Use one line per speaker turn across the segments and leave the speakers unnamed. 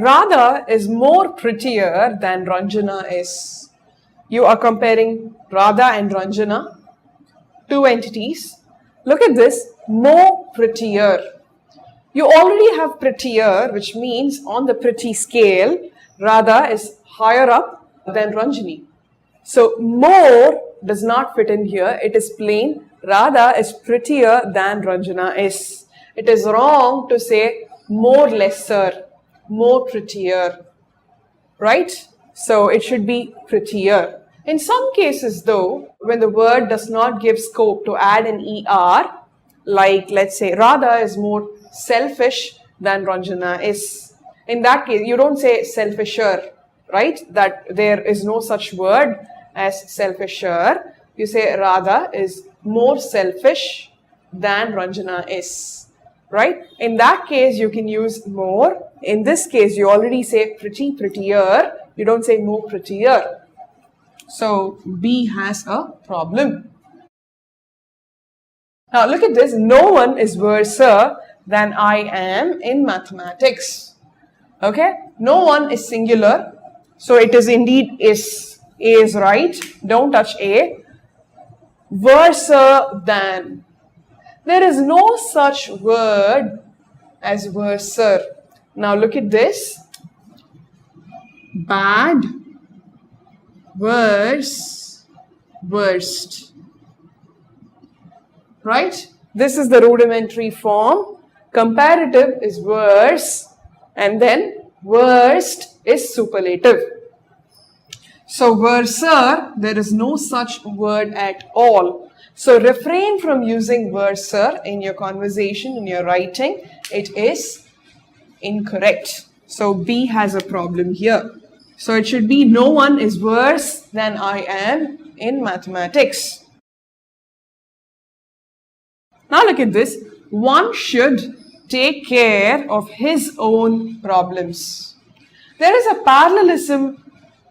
Radha is more prettier than Ranjana is. You are comparing Radha and Ranjana, two entities. Look at this, more prettier. You already have prettier, which means on the pretty scale, Radha is higher up than Ranjani. So more does not fit in here. It is plain. Radha is prettier than Ranjana is. It is wrong to say more lesser, more prettier, right? So it should be prettier. In some cases though, when the word does not give scope to add an ER, like let's say Radha is more selfish than Ranjana is. In that case, you don't say selfisher, right? That there is no such word as selfisher. You say Radha is more selfish than Ranjana is, right? In that case, you can use more. In this case, you already say pretty, prettier. You don't say more prettier. So B has a problem. Now look at this. No one is worse than I am in mathematics. Okay? No one is singular. So it is indeed is. A is right. Don't touch A. Worse than. There is no such word as worser. Now look at this. Bad, worse, worst. Right? This is the rudimentary form. Comparative is worse, and then worst is superlative. So worser, there is no such word at all. So refrain from using worser in your conversation, in your writing. It is incorrect. So B has a problem here. So it should be no one is worse than I am in mathematics. Now look at this. One should take care of his own problems. There is a parallelism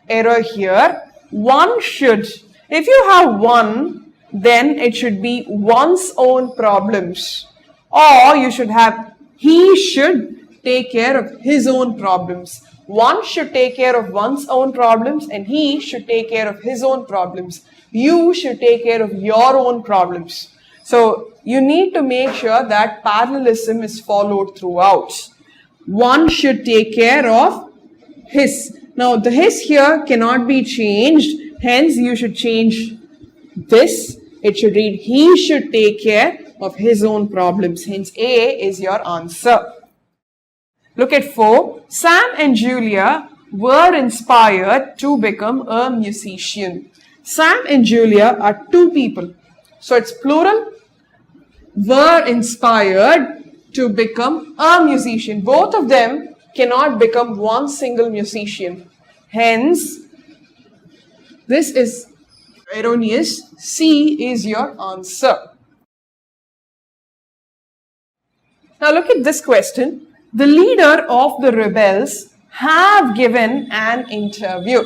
error here. One should. If you have one, then it should be one's own problems. Or you should have he should take care of his own problems. One should take care of one's own problems and he should take care of his own problems. You should take care of your own problems. So you need to make sure that parallelism is followed throughout. One should take care of his. Now the his here cannot be changed. Hence you should change this. It should read he should take care of his own problems. Hence A is your answer. Look at 4. Sam and Julia were inspired to become a musician. Sam and Julia are two people. So it's plural. Were inspired to become a musician. Both of them cannot become one single musician. Hence, this is erroneous. C is your answer. Now look at this question. The leader of the rebels have given an interview.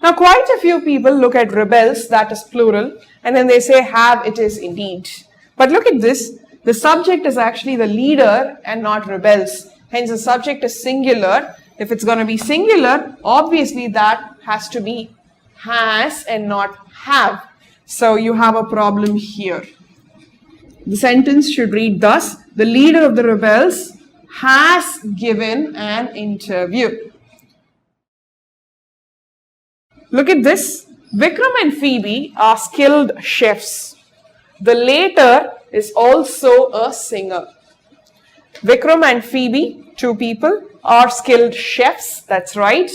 Now quite a few people look at rebels, that is plural, and then they say have, it is indeed. But look at this. The subject is actually the leader and not rebels. Hence the subject is singular. If it's going to be singular, obviously that has to be has and not have. So you have a problem here. The sentence should read thus. The leader of the rebels has given an interview. Look at this. Vikram and Phoebe are skilled chefs. The latter is also a singer. Vikram and Phoebe, two people, are skilled chefs. That's right.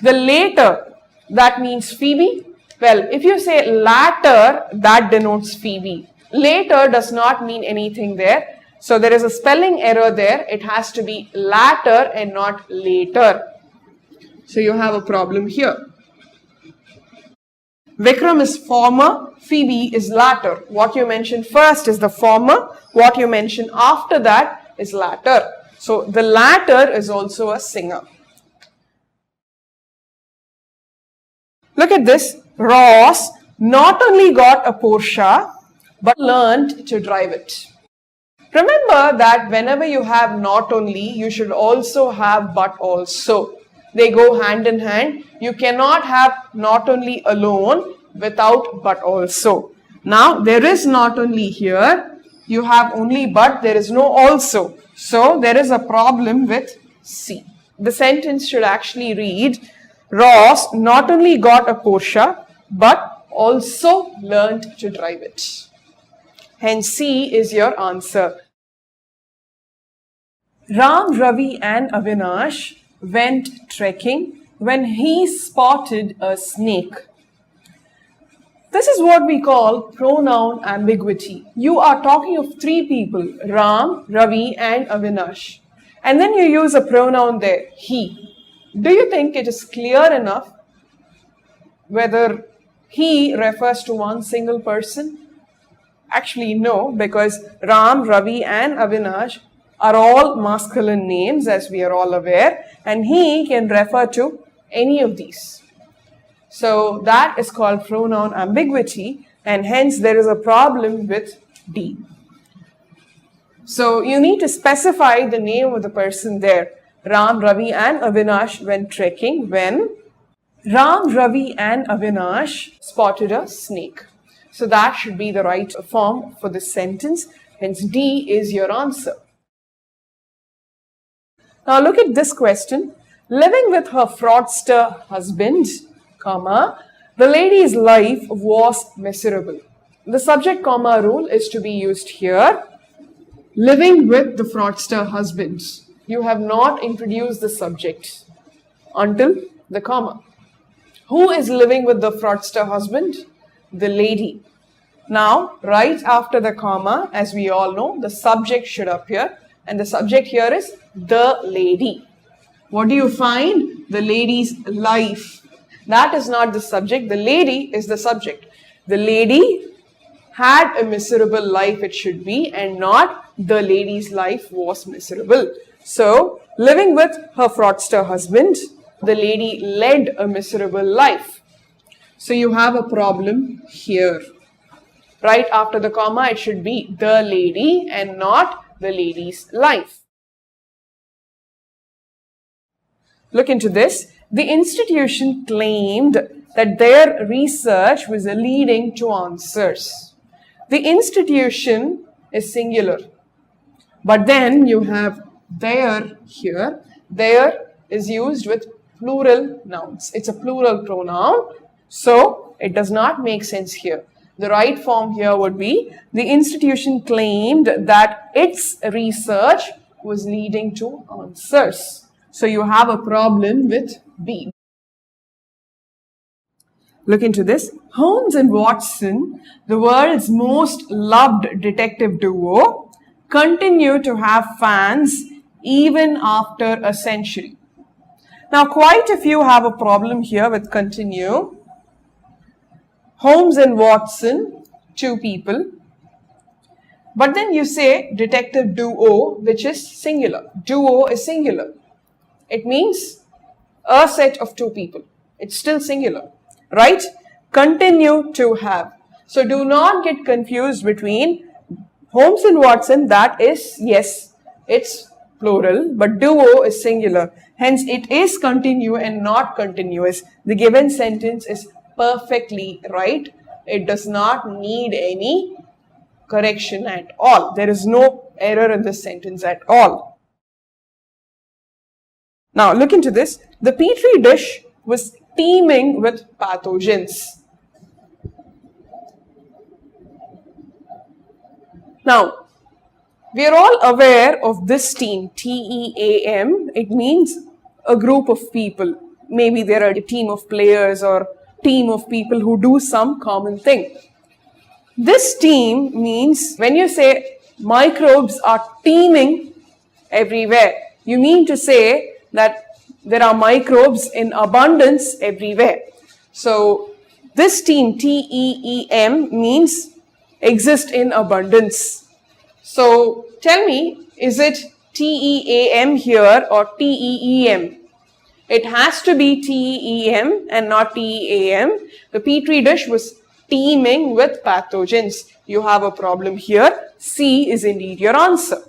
The latter, that means Phoebe. Well, if you say latter, that denotes Phoebe. Later does not mean anything there. So there is a spelling error there. It has to be latter and not later. So you have a problem here. Vikram is former, Phoebe is latter. What you mentioned first is the former. What you mentioned after that is latter. So the latter is also a singer. Look at this. Ross not only got a Porsche but learned to drive it. Remember that whenever you have not only, you should also have but also. They go hand in hand. You cannot have not only alone without but also. Now, there is not only here. You have only but, there is no also. So, there is a problem with C. The sentence should actually read, Ross not only got a Porsche, but also learned to drive it. Hence, C is your answer. Ram, Ravi and Avinash went trekking when he spotted a snake. This is what we call pronoun ambiguity. You are talking of three people, Ram, Ravi and Avinash. And then you use a pronoun there, he. Do you think it is clear enough whether he refers to one single person? Actually, no, because Ram, Ravi and Avinash are all masculine names, as we are all aware, and he can refer to any of these. So that is called pronoun ambiguity, and hence there is a problem with D. So you need to specify the name of the person there. Ram, Ravi and Avinash went trekking when Ram, Ravi and Avinash spotted a snake. So that should be the right form for this sentence. Hence D is your answer. Now look at this question. Living with her fraudster husband, comma, the lady's life was miserable. The subject comma rule is to be used here. Living with the fraudster husband. You have not introduced the subject until the comma. Who is living with the fraudster husband? The lady. Now, right after the comma, as we all know, the subject should appear. And the subject here is the lady. What do you find? The lady's life. That is not the subject. The lady is the subject. The lady had a miserable life, it should be, and not the lady's life was miserable. So, living with her fraudster husband, the lady led a miserable life. So, you have a problem here. Right after the comma, it should be the lady and not the lady's life. Look into this. The institution claimed that their research was leading to answers. The institution is singular. But then you have their here. Their is used with plural nouns. It's a plural pronoun. So it does not make sense here. The right form here would be, the institution claimed that its research was leading to answers. So you have a problem with B. Look into this. Holmes and Watson, the world's most loved detective duo, continue to have fans even after a century. Now, quite a few have a problem here with continue. Holmes and Watson, two people. But then you say detective duo, which is singular. Duo is singular. It means a set of two people. It's still singular, right? Continue to have. So do not get confused between Holmes and Watson, that is, yes, it's plural, but duo is singular. Hence, it is continue and not continuous. The given sentence is perfectly right. It does not need any correction at all. There is no error in this sentence at all. Now look into this. The petri dish was teeming with pathogens. Now, we are all aware of this team, T-E-A-M. It means a group of people. Maybe there are a team of players or team of people who do some common thing. This team means when you say microbes are teeming everywhere, you mean to say that there are microbes in abundance everywhere. So this team, T-E-E-M, means exist in abundance. So tell me, is it T-E-A-M here or T-E-E-M? It has to be T-E-E-M and not T-E-A-M. The petri dish was teeming with pathogens. You have a problem here. C is indeed your answer.